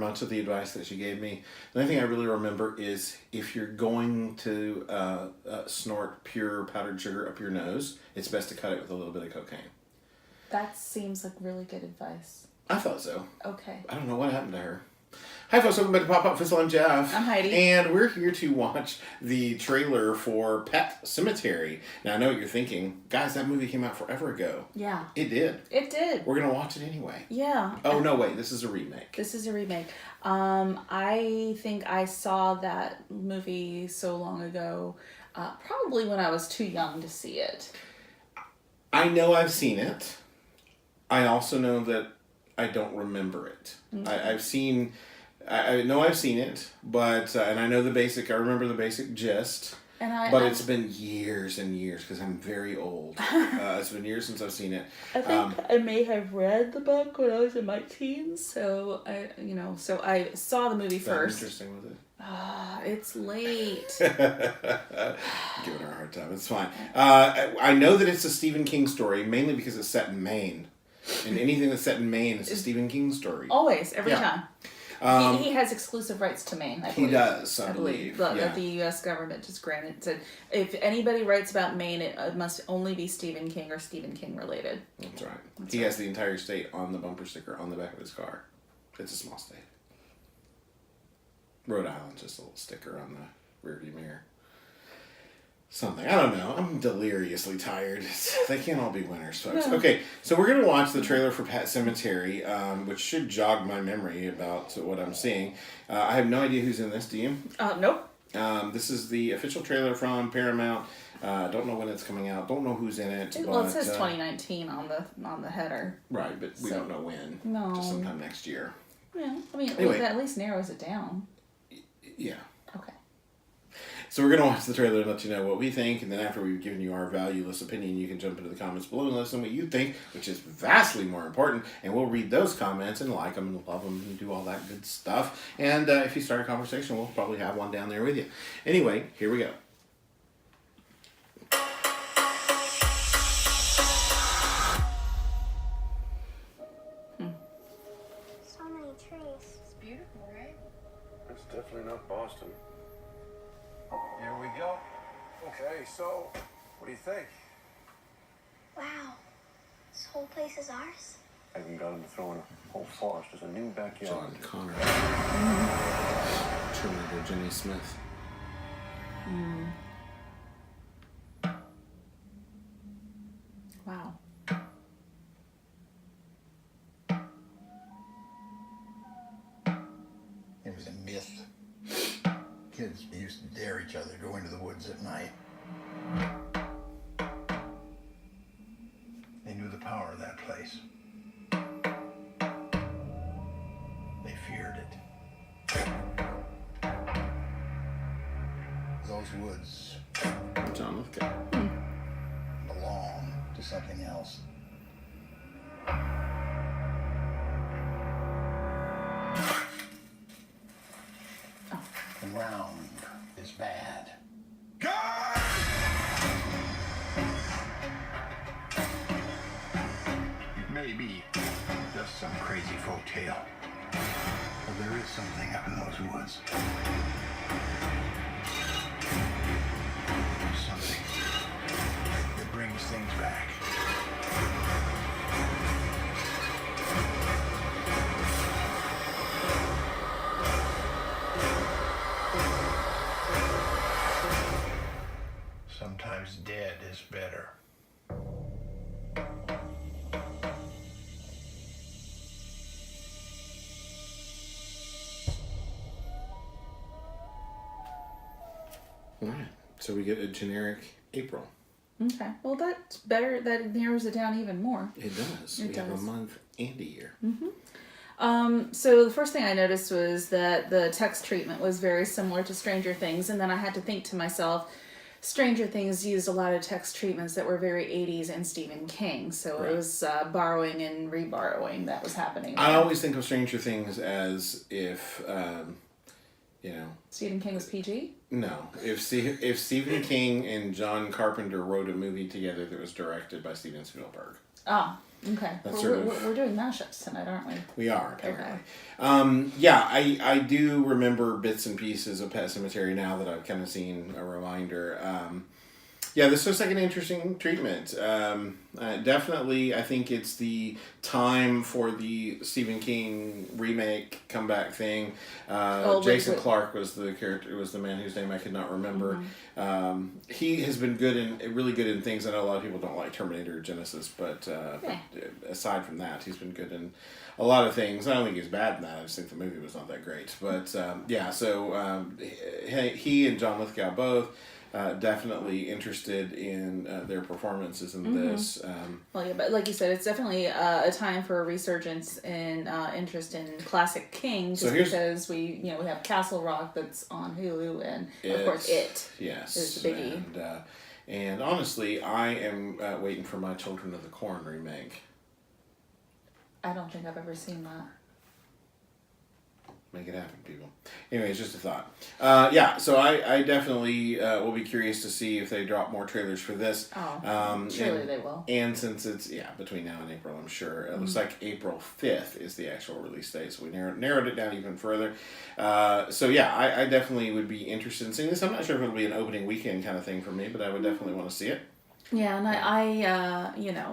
much of the advice that she gave me. The only thing I really remember is if you're going to snort pure powdered sugar up your nose, it's best to cut it with a little bit of cocaine. That seems like really good advice. I thought so. Okay. I don't know what happened to her. Hi folks, welcome back to Pop Pop Fizzle. I'm Jeff. I'm Heidi. And we're here to watch the trailer for Pet Sematary. Now I know what you're thinking. Guys, that movie came out forever ago. Yeah. It did. It did. We're going to watch it anyway. Yeah. Oh, no, wait. This is a remake. This is a remake. I think I saw that movie so long ago, probably when I was too young to see it. I know I've seen it. I also know that I don't remember it. Okay. I know I've seen it, but and I know I remember the basic gist. But it's been years and years because I'm very old. It's been years since I've seen it. I think I may have read the book when I was in my teens, so I saw the movie first. Interesting with it. It's late. Giving her a hard time. It's fine. I know that it's a Stephen King story, mainly because it's set in Maine. And anything that's set in Maine is a Stephen King story. Always, every time. He has exclusive rights to Maine, I believe. He does, I believe. That the U.S. government just granted. Said if anybody writes about Maine, it must only be Stephen King or Stephen King related. That's right. He has the entire state on the bumper sticker on the back of his car. It's a small state. Rhode Island's just a little sticker on the rearview mirror. Something. I don't know. I'm deliriously tired. They can't all be winners, folks. No. Okay, so we're going to watch the trailer for Pet Sematary, which should jog my memory about what I'm seeing. I have no idea who's in this. Do you? Nope. This is the official trailer from Paramount. Don't know when it's coming out. Don't know who's in it. Well, it says 2019 on the header. Right, but we don't know when. No. Just sometime next year. Yeah, I mean, anyway, that at least narrows it down. Yeah. Okay. So we're going to watch the trailer and let you know what we think, and then after we've given you our valueless opinion, you can jump into the comments below and let us know what you think, which is vastly more important, and we'll read those comments and like them and love them and do all that good stuff. And if you start a conversation, we'll probably have one down there with you. Anyway, here we go. So many trees. It's beautiful, right? It's definitely not Boston. Here we go. Okay, so what do you think? Wow. This whole place is ours? I even got him to throw in a whole forest as a new backyard. John Connor. Terminator Jenny Smith. Wow. It was a myth. Kids used to dare each other to go into the woods at night. They knew the power of that place. They feared it. Those woods John Lithgow. belong to something else. Round is bad. It may be just some crazy folk tale, but there is something up in those woods. Something that brings things back. Sometimes dead is better. All right. So we get a generic April. Okay. Well, that's better. That narrows it down even more. It does. We have a month and a year. So the first thing I noticed was that the text treatment was very similar to Stranger Things, and then I had to think to myself, Stranger Things used a lot of text treatments that were very 80s and Stephen King, so Right. it was borrowing and reborrowing that was happening there. I always think of Stranger Things as if, Stephen King was PG? No. If Stephen King and John Carpenter wrote a movie together that was directed by Steven Spielberg. Oh, okay. That's We're doing mashups tonight, aren't we? We are, apparently. Okay. Yeah, I do remember bits and pieces of Pet Sematary now that I've kind of seen a reminder. Yeah, this looks like an interesting treatment. Definitely, I think it's the time for the Stephen King remake comeback thing. Jason Clarke was the character, was the man whose name I could not remember. He has been really good in things. I know a lot of people don't like Terminator Genesis, but aside from that, he's been good in a lot of things. I don't think he's bad in that. I just think the movie was not that great. But so he and John Lithgow both. Definitely interested in their performances in this. Well, yeah, but like you said, it's definitely a time for a resurgence in interest in classic King, just because we have Castle Rock that's on Hulu, and of course It is the biggie. And honestly, I am waiting for my Children of the Corn remake. I don't think I've ever seen that. Make it happen, people. Anyway, it's just a thought. So I definitely will be curious to see if they drop more trailers for this. Surely they will. And since it's, between now and April, I'm sure. It looks like April 5th is the actual release date, so we narrowed it down even further. I definitely would be interested in seeing this. I'm not sure if it'll be an opening weekend kind of thing for me, but I would definitely want to see it. Yeah, and I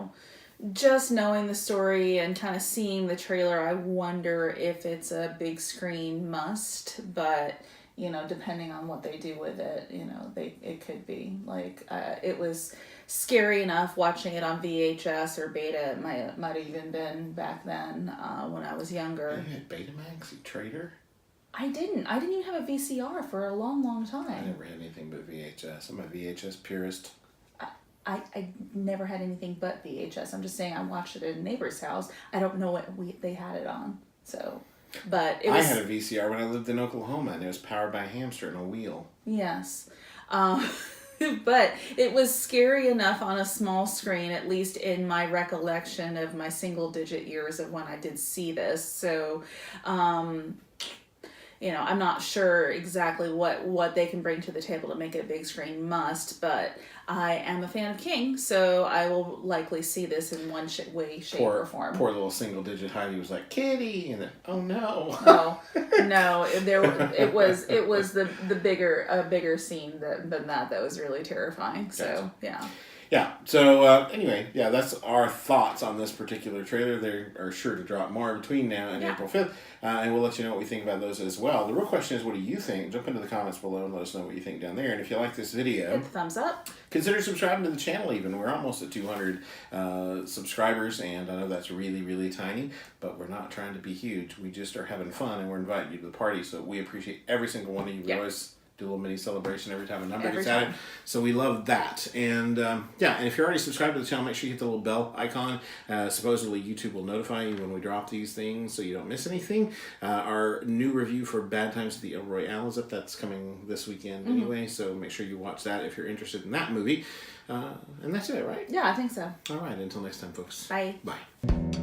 just knowing the story and kind of seeing the trailer, I wonder if it's a big screen must, but depending on what they do with it, it could be. Like, it was scary enough watching it on VHS or Beta. It might have even been back then when I was younger. You had Betamax, you traitor? I didn't even have a VCR for a long, long time. I never had anything but VHS. I'm a VHS purist. I never had anything but VHS. I'm just saying I watched it at a neighbor's house. I don't know what they had it on. So, but it was... I had a VCR when I lived in Oklahoma, and it was powered by a hamster and a wheel. Yes. But it was scary enough on a small screen, at least in my recollection of my single-digit years of when I did see this. So, I'm not sure exactly what they can bring to the table to make it a big screen must, but I am a fan of King, so I will likely see this in one way, shape, or form. Poor little single-digit Heidi was like, Kitty, and then, oh no. No, it was the bigger scene than that was really terrifying. Gotcha. So, yeah. Yeah, so anyway, that's our thoughts on this particular trailer. They are sure to drop more between now and April 5th, and we'll let you know what we think about those as well. The real question is, what do you think? Jump into the comments below and let us know what you think down there. And if you like this video, hit the thumbs up. Consider subscribing to the channel even. We're almost at 200 subscribers, and I know that's really, really tiny, but we're not trying to be huge. We just are having fun, and we're inviting you to the party, so we appreciate every single one of you. We always do a little mini celebration every time a number gets added. So we love that. And and if you're already subscribed to the channel, make sure you hit the little bell icon. Supposedly YouTube will notify you when we drop these things so you don't miss anything. Our new review for Bad Times at the El Royale is up. That's coming this weekend anyway, so make sure you watch that if you're interested in that movie. And that's it, right? Yeah, I think so. All right, until next time, folks. Bye. Bye.